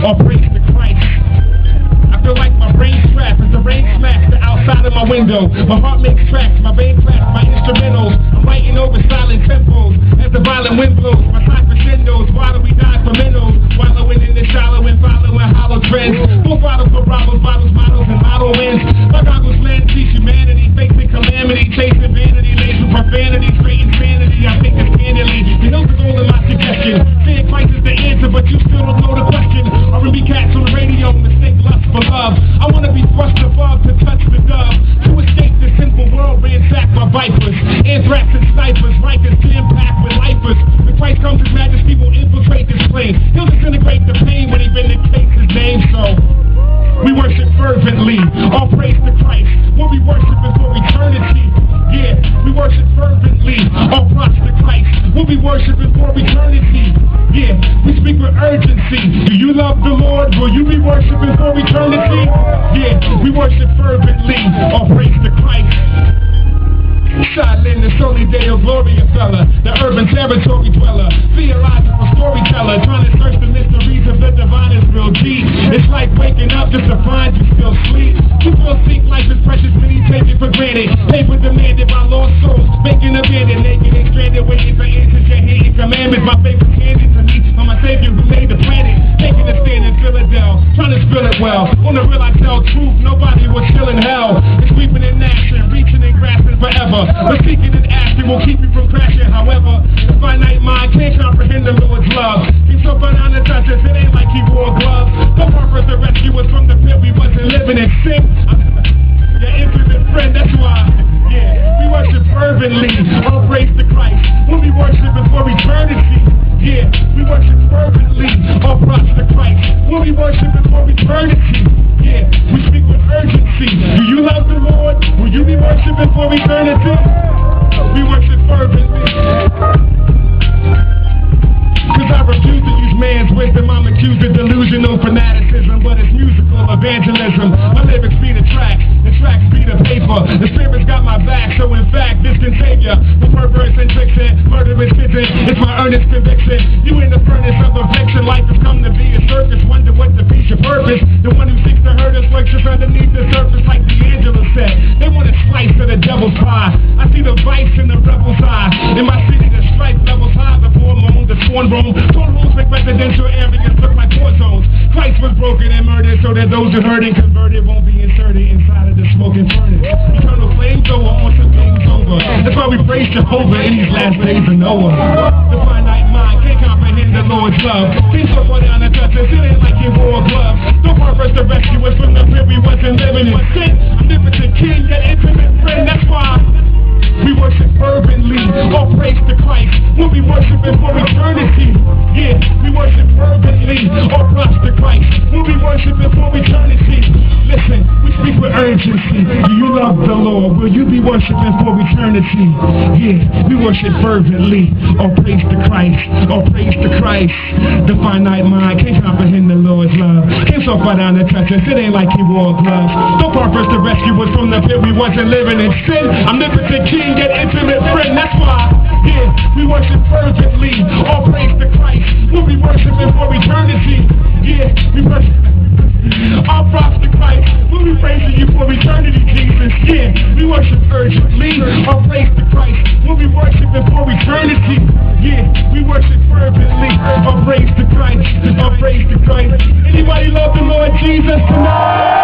all praise to Christ. I feel like my brain strapped as the rain smacks the outside of my window. My heart makes tracks, my vein cracks, my instrumentals. I'm writing over silent tempos as the violent wind blows. My side crescendos, why do we die for minnows? Wallowing in the shallow and following hollow trends. Full bottles for robbers, bottles, models, and model wins. My goggles land, teach humanity, facing calamity, chasing vanity, lays with profanity, straight insanity. I think it's candidly. The hills is all in my suggestion. Saying Christ is the answer, but you still don't know the question. R&B cats on the radio, mistake lust for love. I wanna be thrust above to touch the dove. To escape this sinful world, ransacked by vipers, anthrax and snipers, rikers jam-packed with lifers. When Christ comes, His Majesty will infiltrate this plane. He'll disintegrate the pain when He vindicates His name. So we worship fervently, all praise to Christ. What we worship is for eternity. Yeah, we worship fervently, all props to Christ. What we worship is for eternity. Yeah, we speak with urgency. Do you love the Lord? Will you be worshiping for eternity? Yeah, we worship fervently, all praise to Christ. Shai, linne, soli deo gloria fella, the urban territory dweller, theological storyteller, trying to search the mysteries of the divine is real deep. It's like waking up just to find you still sleep. You feel sick, life is precious, many take it for granted. Paper demanded by lost souls, making abandoned, naked and stranded, waiting for answers. Your hating commandments, my favorite candy to me, on my savior who made the planet, taking a stand in Philadelphia, trying to spill it well. On the real I tell truth, nobody was still in hell. It's weeping and gnashing, reaching and grasping forever. But seeking and asking will keep you from crashing. However, the finite mind can't comprehend the Lord's love. He's so far down the touches, it ain't like He wore gloves. The purpose to rescue us from the pit we wasn't living in sin. Your infinite friend, that's why. Yeah, we worship fervently, all praise to Christ. When we worship is for eternity. Yeah, we worship fervently, all props to Christ. When we worship is for eternity. Yeah, we speak with urgency. Do you love the Lord? Will you be worshiping for eternity? We worship fervently. Cause I refuse to use man's wisdom. I'm accused of delusional fanaticism, but it's musical evangelism. My lyrics be the track, the tracks be the paper. The Spirit's got my back, so in fact this can save ya. For perverse and fiction, murderous vision, it's my earnest conviction. You in the furnace of affliction, life has come to be a circus. Wonder what defeats your purpose. The one who seeks to hurt us works just underneath the surface, like D'Angelo said. They want a slice of the devil's pie. I see the vice in the rebel's eye. In my city the strife levels high before moon, the sworn room. Courtrooms make residential areas look like war zones. Christ was broken and murdered so that those who heard and converted won't be inserted inside of the smoking furnace. Eternal flamethrower on some things over. That's why we praise Jehovah in these last days of Noah. The finite mind can't comprehend the Lord's love. Things so far down the justice, it ain't like He wore gloves. The purpose to rescue us from the pit we wasn't living in sin. Omnipotent King, that intimate friend, that's why we worship fervently, all praise to Christ. When we worshiping for eternity. Yeah, we worship fervently, all props to Christ. When we worshiping for eternity. Listen, we speak with urgency. Do you love the Lord? Will you be worshiping for eternity? Yeah, we worship fervently, all praise to Christ, all praise to Christ. The finite mind can't comprehend the Lord's love. Came so far down the touches, it ain't like He wore gloves. The purpose to rescue us from the pit we wasn't living in sin. Omnipotent King, that intimate friend, that's why. Yeah, we worship fervently, all praise to Christ. When we worshiping for eternity. Yeah, we worship all props to Christ. When we praising You for eternity, Jesus. Yeah, we worship urgently, all praise to Christ. When we worshiping for eternity. Yeah, we worship fervently, all praise to Christ, all praise to Christ. Anybody love the Lord Jesus tonight?